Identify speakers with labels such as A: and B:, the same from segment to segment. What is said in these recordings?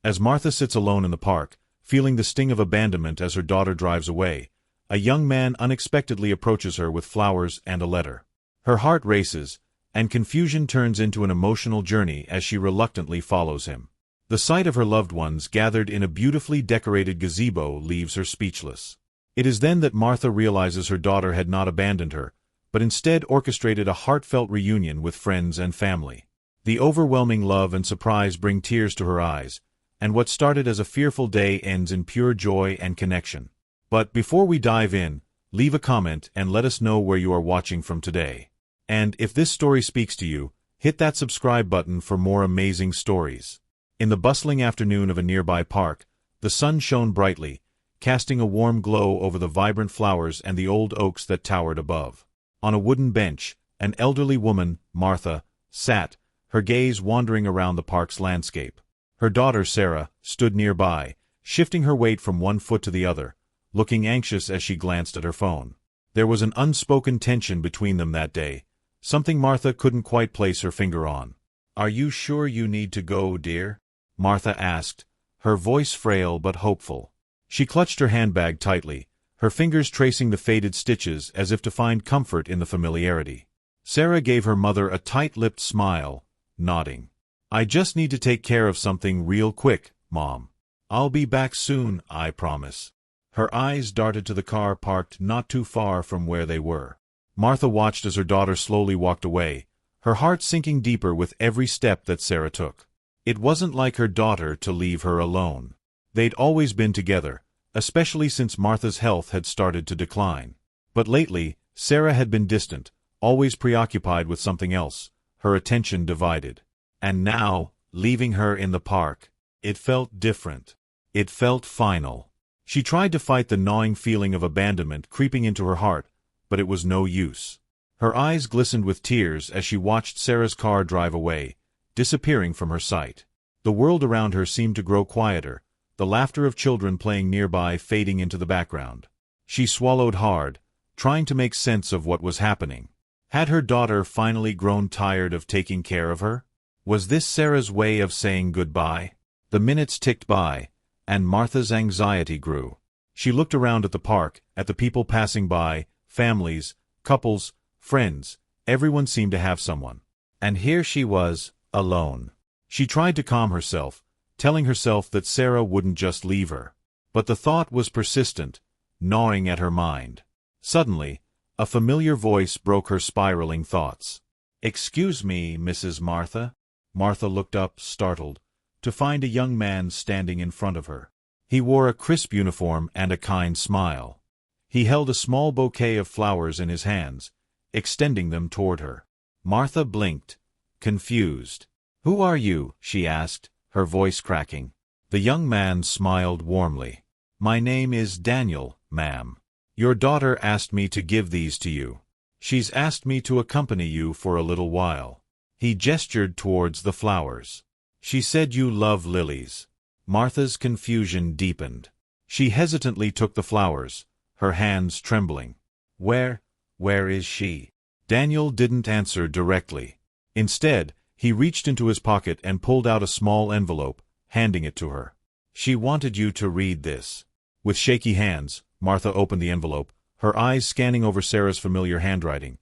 A: As Martha sits alone in the park, feeling the sting of abandonment as her daughter drives away, a young man unexpectedly approaches her with flowers and a letter. Her heart races, and confusion turns into an emotional journey as she reluctantly follows him. The sight of her loved ones gathered in a beautifully decorated gazebo leaves her speechless. It is then that Martha realizes her daughter had not abandoned her, but instead orchestrated a heartfelt reunion with friends and family. The overwhelming love and surprise bring tears to her eyes, and what started as a fearful day ends in pure joy and connection. But before we dive in, leave a comment and let us know where you are watching from today. And if this story speaks to you, hit that subscribe button for more amazing stories. In the bustling afternoon of a nearby park, the sun shone brightly, casting a warm glow over the vibrant flowers and the old oaks that towered above. On a wooden bench, an elderly woman, Martha, sat, her gaze wandering around the park's landscape. Her daughter, Sarah, stood nearby, shifting her weight from one foot to the other, looking anxious as she glanced at her phone. There was an unspoken tension between them that day, something Martha couldn't quite place her finger on. "Are you sure you need to go, dear?" Martha asked, her voice frail but hopeful. She clutched her handbag tightly, her fingers tracing the faded stitches as if to find comfort in the familiarity. Sarah gave her mother a tight-lipped smile, nodding. "I just need to take care of something real quick, Mom. I'll be back soon, I promise." Her eyes darted to the car parked not too far from where they were. Martha watched as her daughter slowly walked away, her heart sinking deeper with every step that Sarah took. It wasn't like her daughter to leave her alone. They'd always been together, especially since Martha's health had started to decline. But lately, Sarah had been distant, always preoccupied with something else, her attention divided. And now, leaving her in the park, it felt different. It felt final. She tried to fight the gnawing feeling of abandonment creeping into her heart, but it was no use. Her eyes glistened with tears as she watched Sarah's car drive away, disappearing from her sight. The world around her seemed to grow quieter, the laughter of children playing nearby fading into the background. She swallowed hard, trying to make sense of what was happening. Had her daughter finally grown tired of taking care of her? Was this Sarah's way of saying goodbye? The minutes ticked by, and Martha's anxiety grew. She looked around at the park, at the people passing by, families, couples, friends. Everyone seemed to have someone. And here she was, alone. She tried to calm herself, telling herself that Sarah wouldn't just leave her. But the thought was persistent, gnawing at her mind. Suddenly, a familiar voice broke her spiraling thoughts. "Excuse me, Mrs. Martha." Martha looked up, startled, to find a young man standing in front of her. He wore a crisp uniform and a kind smile. He held a small bouquet of flowers in his hands, extending them toward her. Martha blinked, confused. "Who are you?" she asked, her voice cracking. The young man smiled warmly. "My name is Daniel, ma'am. Your daughter asked me to give these to you. She's asked me to accompany you for a little while." He gestured towards the flowers. "She said you love lilies." Martha's confusion deepened. She hesitantly took the flowers, her hands trembling. Where is she?" Daniel didn't answer directly. Instead, he reached into his pocket and pulled out a small envelope, handing it to her. "She wanted you to read this." With shaky hands, Martha opened the envelope, her eyes scanning over Sarah's familiar handwriting.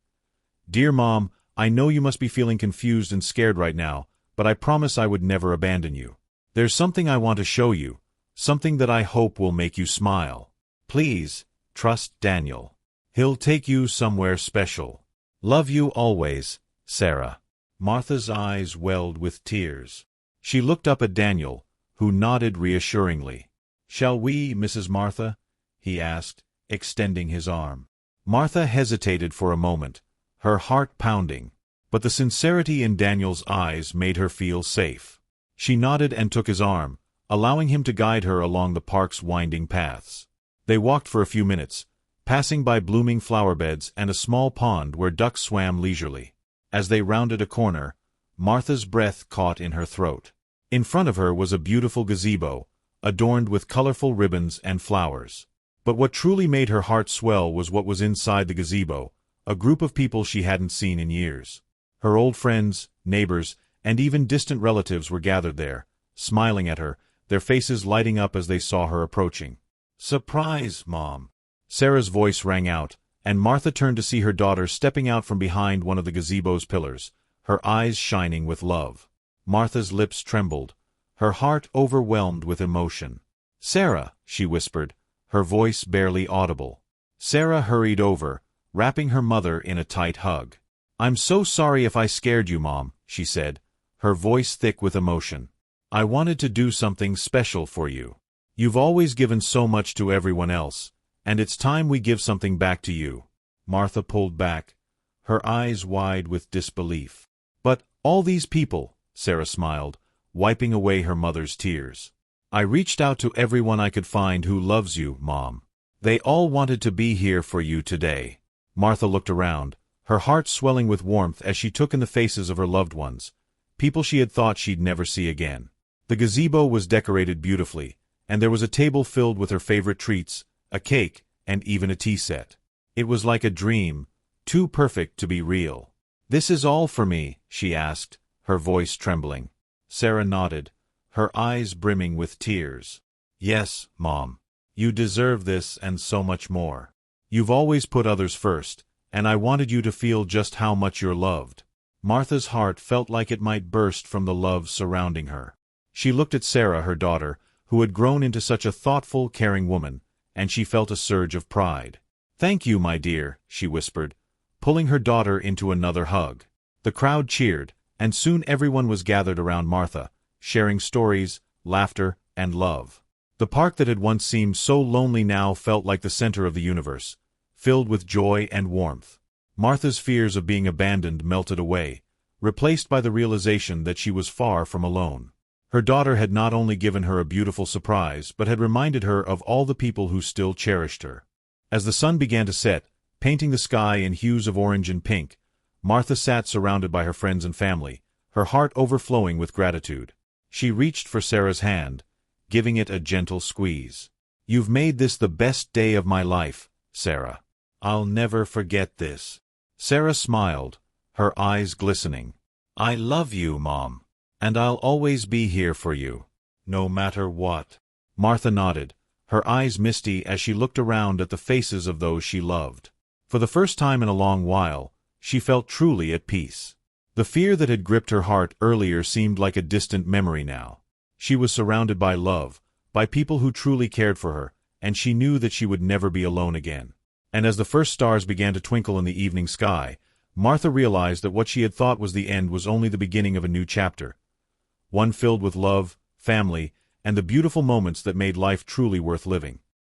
A: "Dear Mom, I know you must be feeling confused and scared right now, but I promise I would never abandon you. There's something I want to show you, something that I hope will make you smile. Please, trust Daniel. He'll take you somewhere special. Love you always, Sarah." Martha's eyes welled with tears. She looked up at Daniel, who nodded reassuringly. "Shall we, Mrs. Martha?" he asked, extending his arm. Martha hesitated for a moment, her heart pounding, but the sincerity in Daniel's eyes made her feel safe. She nodded and took his arm, allowing him to guide her along the park's winding paths. They walked for a few minutes, passing by blooming flower beds and a small pond where ducks swam leisurely. As they rounded a corner, Martha's breath caught in her throat. In front of her was a beautiful gazebo, adorned with colorful ribbons and flowers. But what truly made her heart swell was what was inside the gazebo, a group of people she hadn't seen in years. Her old friends, neighbors, and even distant relatives were gathered there, smiling at her, their faces lighting up as they saw her approaching. "Surprise, Mom!" Sarah's voice rang out, and Martha turned to see her daughter stepping out from behind one of the gazebo's pillars, her eyes shining with love. Martha's lips trembled, her heart overwhelmed with emotion. "Sarah," she whispered, her voice barely audible. Sarah hurried over, wrapping her mother in a tight hug. "I'm so sorry if I scared you, Mom," she said, her voice thick with emotion. "I wanted to do something special for you. You've always given so much to everyone else, and it's time we give something back to you." Martha pulled back, her eyes wide with disbelief. "But all these people," Sarah smiled, wiping away her mother's tears. "I reached out to everyone I could find who loves you, Mom. They all wanted to be here for you today." Martha looked around, her heart swelling with warmth as she took in the faces of her loved ones, people she had thought she'd never see again. The gazebo was decorated beautifully, and there was a table filled with her favorite treats, a cake, and even a tea set. It was like a dream, too perfect to be real. "This is all for me?" she asked, her voice trembling. Sarah nodded, her eyes brimming with tears. "Yes, Mom. You deserve this and so much more. You've always put others first, and I wanted you to feel just how much you're loved." Martha's heart felt like it might burst from the love surrounding her. She looked at Sarah, her daughter, who had grown into such a thoughtful, caring woman, and she felt a surge of pride. "Thank you, my dear," she whispered, pulling her daughter into another hug. The crowd cheered, and soon everyone was gathered around Martha, sharing stories, laughter, and love. The park that had once seemed so lonely now felt like the center of the universe, filled with joy and warmth. Martha's fears of being abandoned melted away, replaced by the realization that she was far from alone. Her daughter had not only given her a beautiful surprise but had reminded her of all the people who still cherished her. As the sun began to set, painting the sky in hues of orange and pink, Martha sat surrounded by her friends and family, her heart overflowing with gratitude. She reached for Sarah's hand, giving it a gentle squeeze. "You've made this the best day of my life, Sarah. I'll never forget this." Sarah smiled, her eyes glistening. "I love you, Mom, and I'll always be here for you, no matter what." Martha nodded, her eyes misty as she looked around at the faces of those she loved. For the first time in a long while, she felt truly at peace. The fear that had gripped her heart earlier seemed like a distant memory now. She was surrounded by love, by people who truly cared for her, and she knew that she would never be alone again. And as the first stars began to twinkle in the evening sky, Martha realized that what she had thought was the end was only the beginning of a new chapter, one filled with love, family, and the beautiful moments that made life truly worth living.